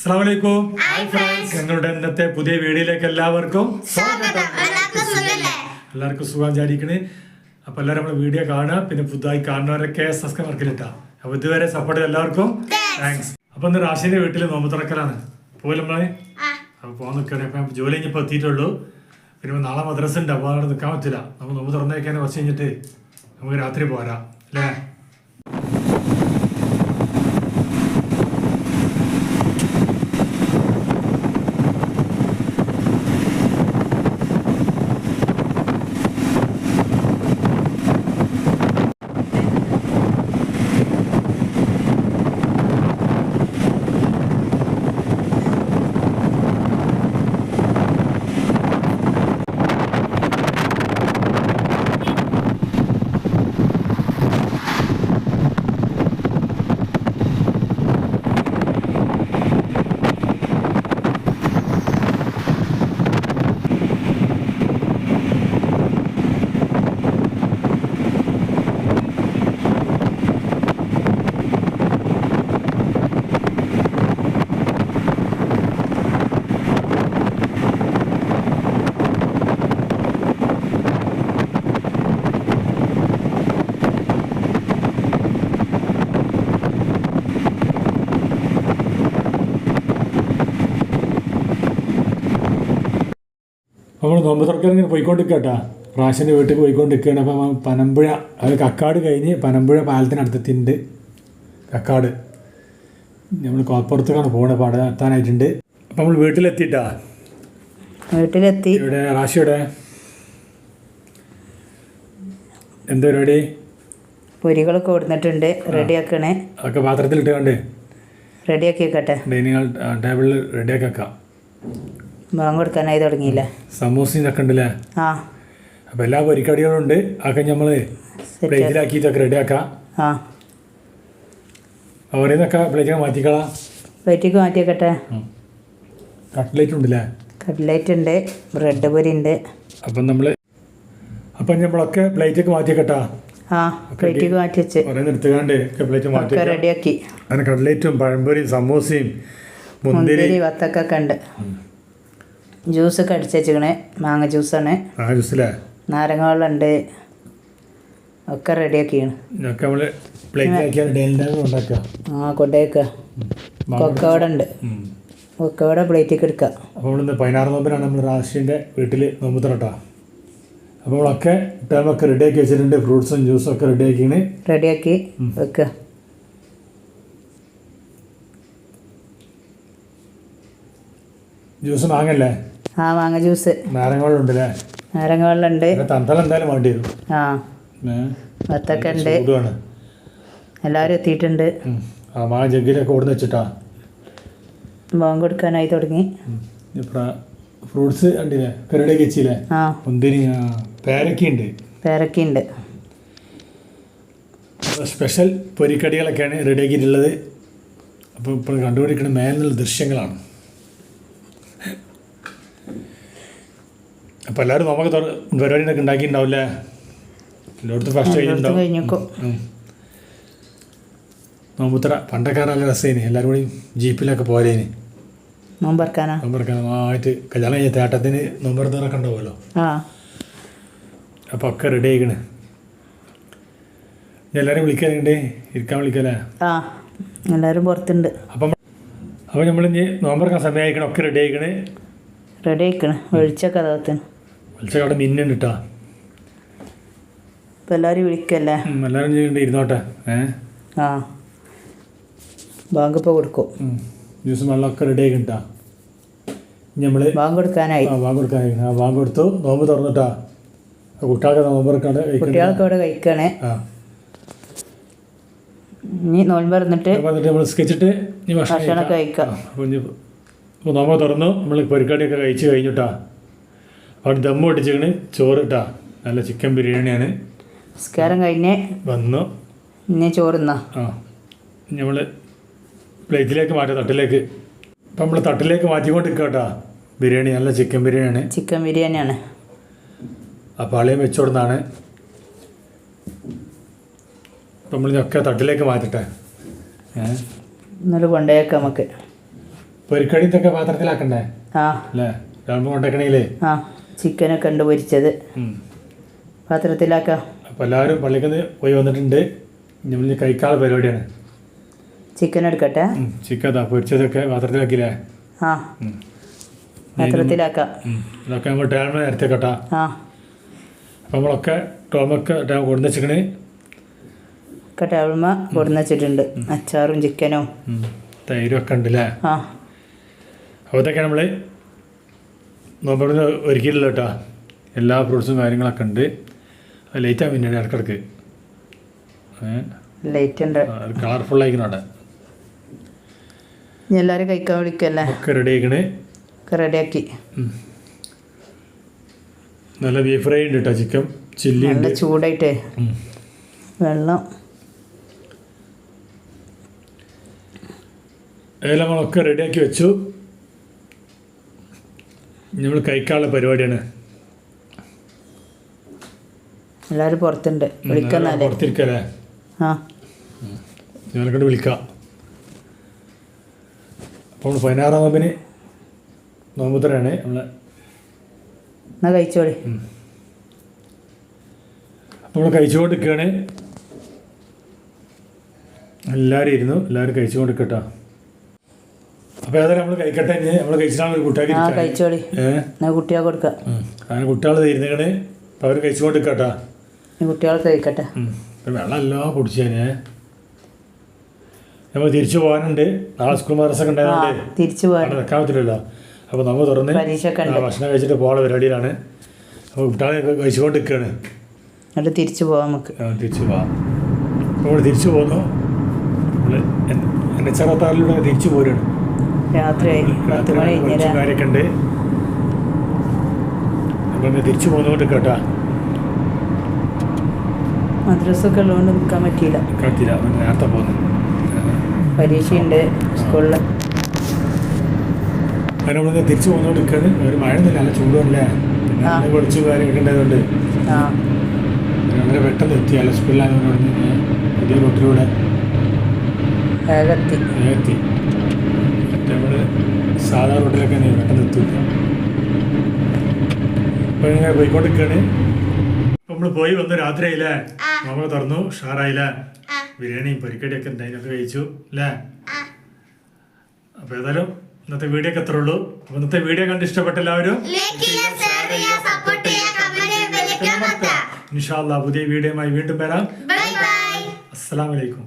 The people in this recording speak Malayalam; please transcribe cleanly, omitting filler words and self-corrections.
അസ്സലാമലൈക്കും. ഞങ്ങളുടെ ഇന്നത്തെ പുതിയ വീഡിയോയിലേക്ക് എല്ലാവർക്കും എല്ലാവർക്കും സുഖം വിചാരിക്കണേ. അപ്പൊ എല്ലാവരും നമ്മുടെ വീഡിയോ കാണുക. പിന്നെ പുതുതായി കാണുന്നവരൊക്കെ സബ്സ്ക്രൈബ് മറക്കില്ല. അപ്പൊ ഇതുവരെ സപ്പോർട്ട് ചെയ്ത എല്ലാവർക്കും താങ്ക്സ്. അപ്പൊ ഇന്ന് റാഷിന്റെ വീട്ടിൽ നോമ്പ് തുറക്കലാണ്. പോലെ നമ്മളെ അപ്പൊ പോകാൻ നിൽക്കണേ. അപ്പൊ ജോലി കഴിഞ്ഞപ്പോൾ എത്തിയിട്ടുള്ളൂ. പിന്നെ നാളെ മദ്രസ ഉണ്ട്. അപ്പോൾ അവിടെ നിൽക്കാൻ പറ്റില്ല. നമുക്ക് നോമ്പ് തുറന്നു വയ്ക്കാൻ കുറച്ച് കഴിഞ്ഞിട്ട് നമുക്ക് രാത്രി പോരാ അല്ലേ. നമ്മൾ നോമ്പ് തുറക്കാൻ ഇങ്ങനെ പോയിക്കൊണ്ടിരിക്കട്ടാ. റാഷിൻ്റെ വീട്ടിൽ പോയിക്കൊണ്ടിരിക്കുകയാണ്. അപ്പം പനമ്പുഴ അത് കക്കാട് കഴിഞ്ഞ് പനമ്പുഴ പാലത്തിനടുത്തെത്തിയിട്ടുണ്ട്. കക്കാട് നമ്മൾ കോപ്പുറത്തേക്കാണ് പോകുന്നത്. അപ്പോൾ അവിടെ എത്താനായിട്ടുണ്ട്. അപ്പം നമ്മൾ വീട്ടിലെത്തിയിട്ടാ. വീട്ടിലെത്തി. ഇവിടെ റാഷിയുടെ എന്താ പരിപാടി? പൊരികളൊക്കെ കൊടുത്തിട്ടുണ്ട്. റെഡിയാക്കണേ. അതൊക്കെ പാത്രത്തിലിട്ട് കണ്ട് റെഡിയാക്കി വെക്കട്ടെ. ഡൈനിങ് ഹാൾ ടേബിളിൽ റെഡിയാക്കി വെക്കാം. ബാങ്ക് കൊടുക്കാനായി തുടങ്ങിയില്ലേ. സമൂസയൊക്കെ ഉണ്ടല്ലേ. ആ അപ്പോൾ എല്ലാ പൊരിക്കടികളും ഉണ്ട്. അതൊക്കെ നമ്മൾ പ്ലേറ്റിലാക്കിയിട്ടൊക്കെ റെഡിയാക്കാം. ആ അവരെന്നൊക്കെ പ്ലേറ്റിൽ മാറ്റിക്കളാം. പ്ലേറ്റിക്ക് മാറ്റി വെക്കട്ടെ. കട്ട്ലേറ്റ് ഉണ്ടല്ലേ. കട്ട്ലേറ്റ് ഉണ്ട്. ബ്രെഡ് പൊരി ഉണ്ട്. അപ്പം നമ്മളൊക്കെ പ്ലേറ്റൊക്കെ മാറ്റി വെക്കട്ടാ. ആ പ്ലേറ്റിക്ക് മാറ്റി വെച്ച് കുറേ നിർത്തുകാണ്ട് പ്ലേറ്റ് മാറ്റി റെഡിയാക്കി. അങ്ങനെ കട്ട്ലേറ്റും പഴംപൊരിയും സമൂസയും മുന്തിരി വത്തക്കൊക്കെ ഉണ്ട്. ജ്യൂസൊക്കെ അടിച്ച് വെച്ചിക്കണേ. മാങ്ങ ജ്യൂസാണ്. ജ്യൂസിലെ നാരങ്ങ വെള്ളം ഉണ്ട്. ഒക്കെ റെഡിയാക്കിയാണ്. ഒക്കെ നമ്മൾ പ്ലേറ്റിലാക്കിയാൽ ഉണ്ടാക്കുക. ആ കൊണ്ടേക്കുക. കൊക്കവട ഉണ്ട്. കൊക്കവട പ്ലേറ്റിലേക്ക് എടുക്കുക. അപ്പോൾ നമ്മളിന്ന് 16 നോമ്പിനാണ് നമ്മൾ റാഷിൻ്റെ വീട്ടിൽ നോമ്പ് തുറട്ടാ. അപ്പോൾ നമ്മളൊക്കെ ടൈമൊക്കെ റെഡിയാക്കി വെച്ചിട്ടുണ്ട്. ഫ്രൂട്ട്സും ജ്യൂസും ഒക്കെ റെഡിയാക്കി വെക്കുക. ജ്യൂസ് മാങ്ങല്ലേ. ആ മാങ്ങ ജ്യൂസ്. നാരങ്ങ വെള്ളം ഉണ്ടല്ലേ. നാരങ്ങ വെള്ളം ഉണ്ട്. തന്തല എന്തായാലും വേണ്ടി വരും. ആ വത്തക്ക ഉണ്ട്. എല്ലാവരും എത്തിയിട്ടുണ്ട്. ആ മാങ്ങ ജഗ്ഗിലൊക്കെ ഓടുന്ന് വെച്ചിട്ടാ ബാങ്ക് കൊടുക്കാനായി തുടങ്ങി. ഫ്രൂട്ട്സ് കണ്ടില്ലേ. റെഡിയാക്കി വെച്ചില്ലേ. ആ മുന്തിരി പേരക്കയുണ്ട്. പേരക്കയുണ്ട്. സ്പെഷ്യൽ പൊരിക്കടികളൊക്കെയാണ് റെഡിയാക്കിയിട്ടുള്ളത്. അപ്പോൾ ഇപ്പോൾ കണ്ടുപിടിക്കുന്ന മേലുള്ള ദൃശ്യങ്ങളാണ്. അപ്പോൾ എല്ലാവരും നമുക്ക് പരിപാടിയൊക്കെ ഉണ്ടാക്കിയിട്ടുണ്ടാവില്ലേ. എല്ലായിടത്തും ഫസ്റ്റ് കഴിഞ്ഞിട്ടുണ്ടാവും. നോമ്പുത്തറ പണ്ടൊക്കെ നല്ല രസമായിന്. എല്ലാവരും കൂടി ജീപ്പിലൊക്കെ പോരേന് നോമ്പറക്കാനായിട്ട്. കല്യാണം കഴിഞ്ഞ തേട്ടത്തിന് നോമ്പറത്തറൊക്കെ ഉണ്ടാവുമല്ലോ. അപ്പോൾ ഒക്കെ റെഡി ആയിക്കണ്. എല്ലാവരും വിളിക്കാനുണ്ട്. ഇരിക്കാൻ വിളിക്കല്ലേ. എല്ലാവരും പുറത്തുണ്ട്. അപ്പോൾ നമ്മളിഞ്ഞ് നോമ്പറക്കാൻ സമയമായിക്കണം. ഒക്കെ റെഡി ആയിക്കണ്. വെളിച്ചൊക്കെ വെളിച്ചൊക്കെ അവിടെ മിന്നുണ്ട് കേട്ടോ. ഇപ്പം എല്ലാവരും വിളിക്കല്ലേ. എല്ലാവരും ചെയ്യണ്ട ഇരുന്നോട്ടെ. ആ ബാങ്ക് ഇപ്പോൾ കൊടുക്കും. ജ്യൂസും വെള്ളമൊക്കെ റെഡി ആയിട്ടാ. നമ്മൾ ബാങ്ക് കൊടുക്കാനായി. ബാങ്ക് കൊടുത്തു. നോമ്പ് തുറന്നിട്ടാ. കുട്ടികൾക്ക് നോമ്പറക്കാണ്ട് കുട്ടികൾക്ക് അവിടെ കഴിക്കണേ. ഇനി നോമ്പ് തുറന്നിട്ട് നമ്മൾ സ്കെച്ചിട്ട് ഭക്ഷണമൊക്കെ കഴിക്കാം. അപ്പോൾ നോമ്പ് തുറന്നു. നമ്മൾ പൊരിക്കടിയൊക്കെ കഴിച്ച് കഴിഞ്ഞിട്ടാ. അവിടെ ദമ്മ് പൊട്ടിച്ചിക്കണ്. ചോറ് ഇട്ടാ. നല്ല ചിക്കൻ ബിരിയാണിയാണ്. നിസ്കാരം കഴിഞ്ഞ് വന്നു. ഇനി ചോറുന്നാ. നമ്മൾ പ്ലേറ്റിലേക്ക് മാറ്റാം. തട്ടിലേക്ക്. അപ്പം നമ്മൾ തട്ടിലേക്ക് മാറ്റിക്കൊണ്ടിരിക്കുക കേട്ടോ. ബിരിയാണി നല്ല ചിക്കൻ ബിരിയാണിയാണ്. ആ പാളിയും വെച്ചോടുന്നാണ്. അപ്പം നമ്മൾ ഒക്കെ തട്ടിലേക്ക് മാറ്റട്ടെ. ഇന്നലെ കൊണ്ടേക്കാം നമുക്ക്. പൊരിക്കടി ഇതൊക്കെ പാത്രത്തിലാക്കണ്ടേ ആ അല്ലേ രാവിലെ കൊണ്ടേക്കണേലേ ആ ചിക്കനൊക്കെ ഉണ്ട് പൊരിച്ചത് പാത്രത്തിലാക്കാം. അപ്പോൾ എല്ലാവരും പള്ളിക്ക് പോയി വന്നിട്ടുണ്ട്. നമ്മൾ കഴിക്കാനുള്ള പരിപാടിയാണ്. ചിക്കൻ എടുക്കട്ടെ. ചിക്കൻ അതാ പൊരിച്ചതൊക്കെ പാത്രത്തിലാക്കിയില്ലേ? ആ പാത്രത്തിലാക്കാം. ഇതൊക്കെ നമ്മൾ ടേബിൾ നേരത്തെ കേട്ടാ. ആ അപ്പോൾ നമ്മളൊക്കെ ടോമൊക്കെ കൊടുന്ന് വെച്ചിക്കണേ ഒക്കെ ടേബിൾമ കൊടുന്ന് വെച്ചിട്ടുണ്ട്. അച്ചാറും ചിക്കനും തൈരും ഒക്കെ ഉണ്ടല്ലേ? ആ അപ്പോൾ ഇതൊക്കെ നമ്മൾ നോമ്പ് ഒരുക്കിയിട്ടില്ല കേട്ടോ. എല്ലാ ഫ്രൂട്ട്സും കാര്യങ്ങളൊക്കെ ഉണ്ട്. അത് ലൈറ്റാണ് പിന്നീട് ഇടക്കിടക്ക് ലൈറ്റ് ഉണ്ട്. കളർഫുൾ ആയിക്കണം അവിടെ. ഇനി എല്ലാവരും കഴിക്കാൻ വിളിക്കല്ലേ? ഒക്കെ റെഡി ആയിക്കണേ. ഒക്കെ റെഡിയാക്കി. നല്ല ബീഫ് ഫ്രൈ ഉണ്ട് കേട്ടോ. ചിക്കൻ ചില്ലി നല്ല ഉണ്ട്. ചൂടായിട്ട് വെള്ളം അതെല്ലാം നമ്മളൊക്കെ റെഡിയാക്കി വെച്ചു. നമ്മൾ കഴിക്കാനുള്ള പരിപാടിയാണ്. എല്ലാവരും പുറത്തുണ്ട്. വിളിക്കുന്നല്ലേ? പുറത്തിരിക്കല്ലേ? ആ ഞാനെക്കൊണ്ട് വിളിക്കാം. അപ്പോൾ 16 നോമ്പിന് നോമ്പുത്തരാണ് നമ്മളെ. എന്നാ കഴിച്ചോളി. നമ്മൾ കഴിച്ചുകൊണ്ടിരിക്കുകയാണ്. എല്ലാവരും ഇരുന്നു. എല്ലാവരും കഴിച്ചുകൊണ്ടിരിക്കട്ടോ. അപ്പോൾ ഏതായാലും നമ്മൾ കഴിക്കട്ടെ. ഇനി നമ്മൾ കഴിച്ചിട്ടാണ് ഒരു കുട്ടിയാക്കി ആ കഴിച്ചോളി. എന്നാ കുട്ടികൾക്ക് കൊടുക്കാം. അങ്ങനെ കുട്ടികൾ ഇരുന്നേക്കണ്. അപ്പോൾ അവർ കഴിച്ചുകൊണ്ടിരിക്കട്ടോ. കുട്ടികൾക്ക് കഴിക്കട്ടെ. വെള്ളം എല്ലാം കുടിച്ചേനെ. നമ്മൾ തിരിച്ചു പോകാനുണ്ട്. നാളെ സ്കൂൾ മദ്രസൊക്കെ ഉണ്ടായതുകൊണ്ട് തിരിച്ചു പോകാൻ വെക്കാൻ പറ്റില്ലല്ലോ. അപ്പോൾ നമ്മൾ തുറന്ന് ഭക്ഷണം കഴിച്ചിട്ട് പോകാനുള്ള പരിപാടിയിലാണ്. അപ്പോൾ കുട്ടികളെ കഴിച്ചുകൊണ്ടിരിക്കുകയാണ്. എന്നിട്ട് തിരിച്ചു പോവാം നമുക്ക്. തിരിച്ചു പോവാം. അപ്പോൾ നമ്മൾ തിരിച്ചു പോകുന്നു. നമ്മൾ എണ്ണച്ചറത്താറിലൂടെ തിരിച്ചു പോരുകയാണ്. രാത്രിയായി 10 മണി കഴിഞ്ഞാൽ കാര്യമൊക്കെ ഉണ്ട്. അപ്പോൾ തിരിച്ചു പോകുന്നതുകൊണ്ട് കേട്ടാ മദ്രസൊക്കെ ഉള്ളതുകൊണ്ട് നിൽക്കാൻ പറ്റിയില്ല. കത്തില്ല. നേരത്തെ പോകുന്നു. പരീക്ഷയുണ്ട് സ്കൂളിൽ. അങ്ങനെ നമ്മളിന്ന് തിരിച്ചു പോകുന്നതുകൊണ്ട് നിൽക്കുകയാണ്. ഒരു മഴ ഒന്നുമില്ല. നല്ല ചൂടുമല്ലേ? പിന്നെ പൊടിച്ചു കാര്യമൊക്കെ ഉണ്ടായതുകൊണ്ട് ആ വളരെ പെട്ടെന്ന് എത്തി. അല്ല സ്കൂളിലായതുകൊണ്ട് പുതിയ റൂട്ടിലൂടെ വേഗത്തി എത്തി. നമ്മൾ സാധാ റൂട്ടിലൊക്കെ പെട്ടെന്ന് എത്തില്ല. അപ്പോൾ ഇങ്ങനെ പോയിക്കൊണ്ടിരിക്കുകയാണ്. അപ്പോൾ നമ്മൾ പോയി വന്ന് രാത്രിയായില്ലേ? നമ്മൾ തുറന്നു. ഷാറായില്ലേ? ബിരിയാണിയും പൊരിക്കടിയൊക്കെ ഉണ്ടായിനൊക്കെ കഴിച്ചു അല്ലേ? അപ്പോൾ ഏതായാലും ഇന്നത്തെ വീഡിയോ ഒക്കെ എത്ര ഉള്ളൂ. അപ്പോൾ ഇന്നത്തെ വീഡിയോ കണ്ട് ഇഷ്ടപ്പെട്ട എല്ലാവരും ഇൻഷാ അല്ലാഹ് പുതിയ വീഡിയോയുമായി വീണ്ടും വരാം. അസ്സലാമു അലൈക്കും.